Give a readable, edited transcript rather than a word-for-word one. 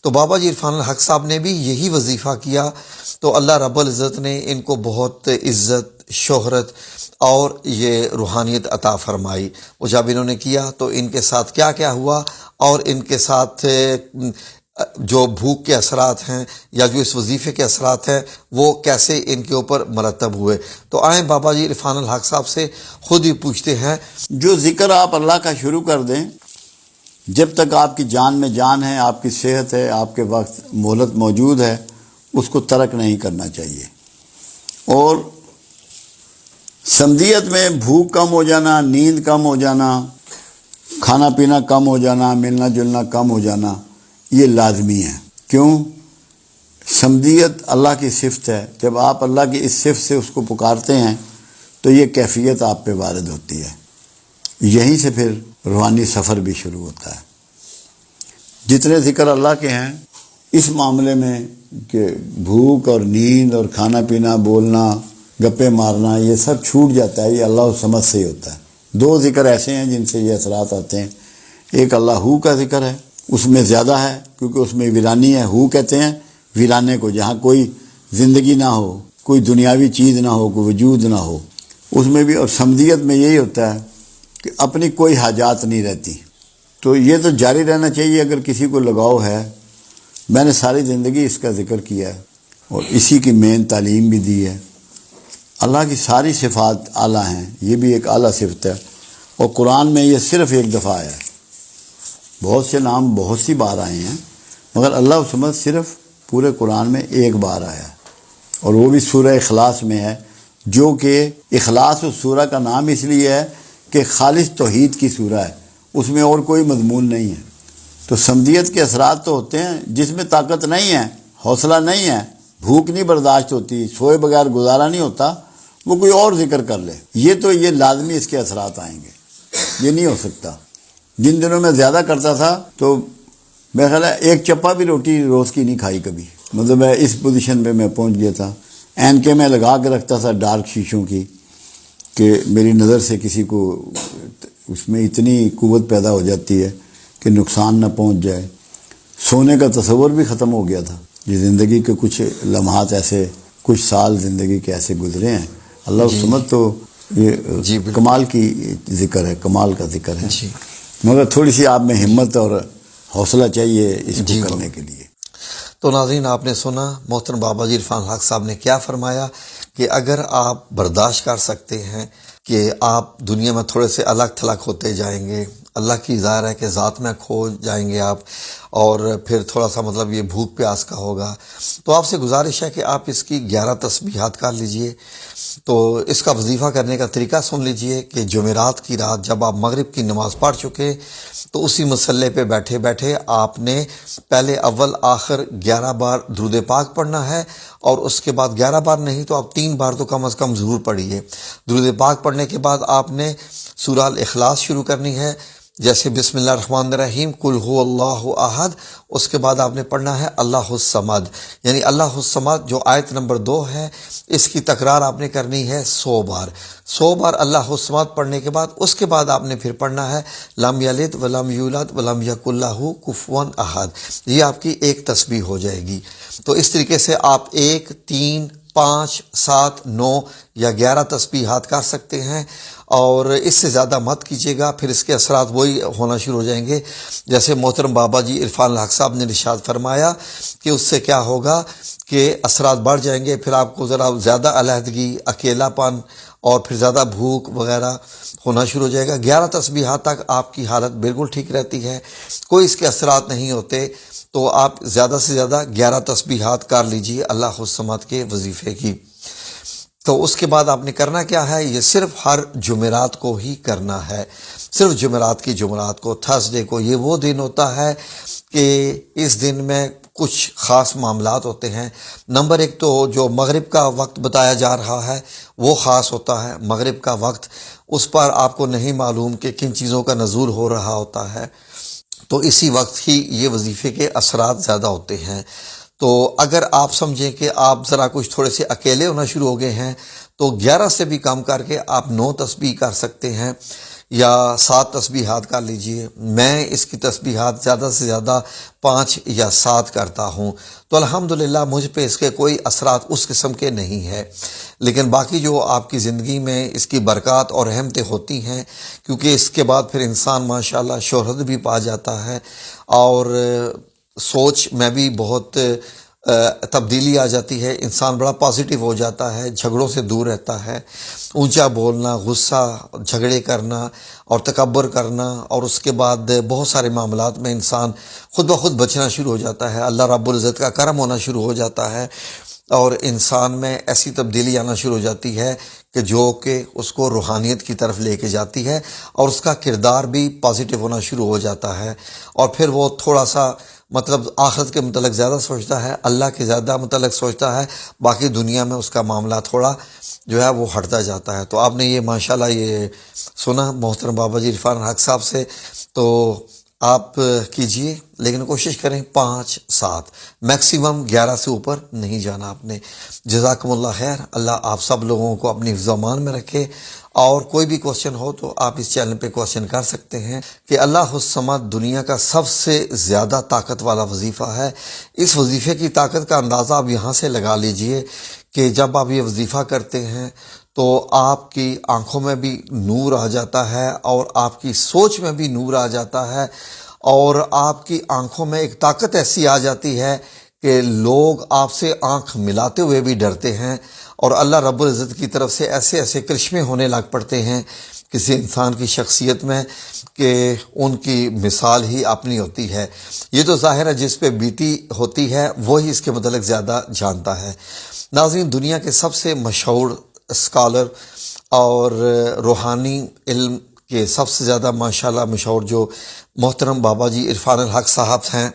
تو بابا جی عرفان الحق صاحب نے بھی یہی وظیفہ کیا، تو اللہ رب العزت نے ان کو بہت عزت، شہرت اور یہ روحانیت عطا فرمائی۔ وہ جب انہوں نے کیا تو ان کے ساتھ کیا کیا ہوا، اور ان کے ساتھ جو بھوک کے اثرات ہیں یا جو اس وظیفے کے اثرات ہیں وہ کیسے ان کے اوپر مرتب ہوئے۔ تو آئیں بابا جی عرفان الحق صاحب سے خود ہی پوچھتے ہیں۔ جو ذکر آپ اللہ کا شروع کر دیں، جب تک آپ کی جان میں جان ہے، آپ کی صحت ہے، آپ کے وقت مہلت موجود ہے، اس کو ترک نہیں کرنا چاہیے۔ اور سمدیت میں بھوک کم ہو جانا، نیند کم ہو جانا، کھانا پینا کم ہو جانا، ملنا جلنا کم ہو جانا، یہ لازمی ہے۔ کیوں؟ سمدیت اللہ کی صفت ہے۔ جب آپ اللہ کی اس صفت سے اس کو پکارتے ہیں تو یہ کیفیت آپ پہ وارد ہوتی ہے، یہیں سے پھر روحانی سفر بھی شروع ہوتا ہے۔ جتنے ذکر اللہ کے ہیں اس معاملے میں کہ بھوک اور نیند اور کھانا پینا، بولنا، گپے مارنا، یہ سب چھوٹ جاتا ہے، یہ اللہ سمجھ سے ہی ہوتا ہے۔ دو ذکر ایسے ہیں جن سے یہ اثرات آتے ہیں۔ ایک اللہ ہو کا ذکر ہے، اس میں زیادہ ہے کیونکہ اس میں ویرانی ہے۔ ہو کہتے ہیں ویرانے کو، جہاں کوئی زندگی نہ ہو، کوئی دنیاوی چیز نہ ہو، کوئی وجود نہ ہو، اس میں بھی۔ اور سمدیت میں یہی ہوتا ہے کہ اپنی کوئی حاجات نہیں رہتی۔ تو یہ تو جاری رہنا چاہیے اگر کسی کو لگاؤ ہے۔ میں نے ساری زندگی اس کا ذکر کیا ہے اور اسی کی مین تعلیم بھی دی ہے۔ اللہ کی ساری صفات اعلیٰ ہیں، یہ بھی ایک اعلیٰ صفت ہے، اور قرآن میں یہ صرف ایک دفعہ آیا ہے۔ بہت سے نام بہت سی بار آئے ہیں، مگر اللہ سمجھ صرف پورے قرآن میں ایک بار آیا ہے، اور وہ بھی سورہ اخلاص میں ہے، جو کہ اخلاص اس سورہ کا نام اس لیے ہے کہ خالص توحید کی سورہ ہے، اس میں اور کوئی مضمون نہیں ہے۔ تو سمدیت کے اثرات تو ہوتے ہیں جس میں طاقت نہیں ہے، حوصلہ نہیں ہے، بھوک نہیں برداشت ہوتی، سوئے بغیر گزارا نہیں ہوتا، وہ کوئی اور ذکر کر لے، یہ لازمی اس کے اثرات آئیں گے، یہ نہیں ہو سکتا۔ جن دنوں میں زیادہ کرتا تھا تو میرا خیال ہے ایک چپا بھی روٹی روز کی نہیں کھائی کبھی، مطلب میں اس پوزیشن پہ میں پہنچ گیا تھا۔ اینکیں میں لگا کے رکھتا تھا ڈارک شیشوں کی کہ میری نظر سے کسی کو اس میں اتنی قوت پیدا ہو جاتی ہے کہ نقصان نہ پہنچ جائے۔ سونے کا تصور بھی ختم ہو گیا تھا۔ یہ زندگی کے کچھ لمحات ایسے، کچھ سال زندگی کے ایسے گزرے ہیں، اللہ سمجھ تو یہ کمال کی ذکر ہے، کمال کا ذکر ہے، مگر تھوڑی سی آپ میں ہمت اور حوصلہ چاہیے اس کو کرنے کے لیے۔ تو ناظرین، آپ نے سنا محترم بابا جی عرفان الحق صاحب نے کیا فرمایا کہ اگر آپ برداشت کر سکتے ہیں کہ آپ دنیا میں تھوڑے سے الگ تھلگ ہوتے جائیں گے، اللہ کی ظاہر ہے کہ ذات میں کھو جائیں گے آپ، اور پھر تھوڑا سا مطلب یہ بھوک پیاس کا ہوگا، تو آپ سے گزارش ہے کہ آپ اس کی 11 تسبیحات کر لیجئے۔ تو اس کا وظیفہ کرنے کا طریقہ سن لیجئے کہ جمعرات کی رات جب آپ مغرب کی نماز پڑھ چکے تو اسی مصلے پہ بیٹھے بیٹھے آپ نے پہلے اول آخر 11 بار درود پاک پڑھنا ہے، اور اس کے بعد 11 بار نہیں تو آپ 3 بار تو کم از کم ضرور پڑھیے۔ درود پاک پڑھنے کے بعد آپ نے سورہ الاخلاص شروع کرنی ہے، جیسے بسم اللہ الرحمن الرحیم، قل هو اللہ احد، اس کے بعد آپ نے پڑھنا ہے اللہ الصمد، یعنی اللہ الصمد جو آیت نمبر 2 ہے، اس کی تکرار آپ نے کرنی ہے 100 بار۔ 100 بار اللہ الصمد پڑھنے کے بعد اس کے بعد آپ نے پھر پڑھنا ہے لم یلد ولم یولد ولم یکن لہ کفوا احد، یہ آپ کی ایک تسبیح ہو جائے گی۔ تو اس طریقے سے آپ 1، 3، 5، 7، 9 یا 11 تسبیحات کر سکتے ہیں، اور اس سے زیادہ مت کیجیے گا، پھر اس کے اثرات وہی ہونا شروع ہو جائیں گے جیسے محترم بابا جی عرفان الحق صاحب نے ارشاد فرمایا کہ اس سے کیا ہوگا کہ اثرات بڑھ جائیں گے، پھر آپ کو ذرا زیادہ علیحدگی، اکیلا پن اور پھر زیادہ بھوک وغیرہ ہونا شروع ہو جائے گا۔ 11 تسبیحات تک آپ کی حالت بالکل ٹھیک رہتی ہے، کوئی اس کے اثرات نہیں ہوتے، تو آپ زیادہ سے زیادہ 11 تسبیحات کر لیجیے اللہ الصمد کے وظیفے کی۔ تو اس کے بعد آپ نے کرنا کیا ہے، یہ صرف ہر جمعرات کو ہی کرنا ہے، صرف جمعرات کو، تھرسڈے کو۔ یہ وہ دن ہوتا ہے کہ اس دن میں کچھ خاص معاملات ہوتے ہیں۔ نمبر 1 تو جو مغرب کا وقت بتایا جا رہا ہے وہ خاص ہوتا ہے، مغرب کا وقت، اس پر آپ کو نہیں معلوم کہ کن چیزوں کا نزول ہو رہا ہوتا ہے، تو اسی وقت ہی یہ وظیفے کے اثرات زیادہ ہوتے ہیں۔ تو اگر آپ سمجھیں کہ آپ ذرا کچھ تھوڑے سے اکیلے ہونا شروع ہو گئے ہیں تو 11 سے بھی کم کر کے آپ 9 تسبیح کر سکتے ہیں، یا 7 تسبیحات کر لیجئے. میں اس کی تسبیحات زیادہ سے زیادہ 5 یا 7 کرتا ہوں، تو الحمدللہ مجھ پہ اس کے کوئی اثرات اس قسم کے نہیں ہے. لیکن باقی جو آپ کی زندگی میں اس کی برکات اور رحمتیں ہوتی ہیں، کیونکہ اس کے بعد پھر انسان ماشاءاللہ شہرت بھی پا جاتا ہے، اور سوچ میں بھی بہت تبدیلی آ جاتی ہے. انسان بڑا پازیٹیو ہو جاتا ہے، جھگڑوں سے دور رہتا ہے. اونچا بولنا، غصہ، جھگڑے کرنا اور تکبر کرنا، اور اس کے بعد بہت سارے معاملات میں انسان خود بخود بچنا شروع ہو جاتا ہے. اللہ رب العزت کا کرم ہونا شروع ہو جاتا ہے، اور انسان میں ایسی تبدیلی آنا شروع ہو جاتی ہے کہ اس کو روحانیت کی طرف لے کے جاتی ہے، اور اس کا کردار بھی پازیٹیو ہونا شروع ہو جاتا ہے. اور پھر وہ تھوڑا سا آخرت کے متعلق زیادہ سوچتا ہے، اللہ کے زیادہ متعلق سوچتا ہے، باقی دنیا میں اس کا معاملہ تھوڑا جو ہے وہ ہٹتا جاتا ہے. تو آپ نے یہ ماشاءاللہ یہ سنا محترم بابا جی عرفان الحق صاحب سے، تو آپ کیجئے، لیکن کوشش کریں 5 7، میکسیمم 11 سے اوپر نہیں جانا آپ نے. جزاکم اللہ خیر. اللہ آپ سب لوگوں کو اپنی حفظ و امان میں رکھے. اور کوئی بھی کوشچن ہو تو آپ اس چینل پہ کوشچن کر سکتے ہیں کہ اللہ الصمد دنیا کا سب سے زیادہ طاقت والا وظیفہ ہے. اس وظیفے کی طاقت کا اندازہ آپ یہاں سے لگا لیجئے کہ جب آپ یہ وظیفہ کرتے ہیں تو آپ کی آنکھوں میں بھی نور آ جاتا ہے، اور آپ کی سوچ میں بھی نور آ جاتا ہے، اور آپ کی آنکھوں میں ایک طاقت ایسی آ جاتی ہے کہ لوگ آپ سے آنکھ ملاتے ہوئے بھی ڈرتے ہیں. اور اللہ رب العزت کی طرف سے ایسے ایسے کرشمے ہونے لگ پڑتے ہیں کسی انسان کی شخصیت میں کہ ان کی مثال ہی اپنی ہوتی ہے. یہ تو ظاہر ہے جس پہ بیتی ہوتی ہے وہی اس کے متعلق زیادہ جانتا ہے. ناظرین، دنیا کے سب سے مشہور اسکالر اور روحانی علم کے سب سے زیادہ ماشاءاللہ مشہور جو محترم بابا جی عرفان الحق صاحب ہیں،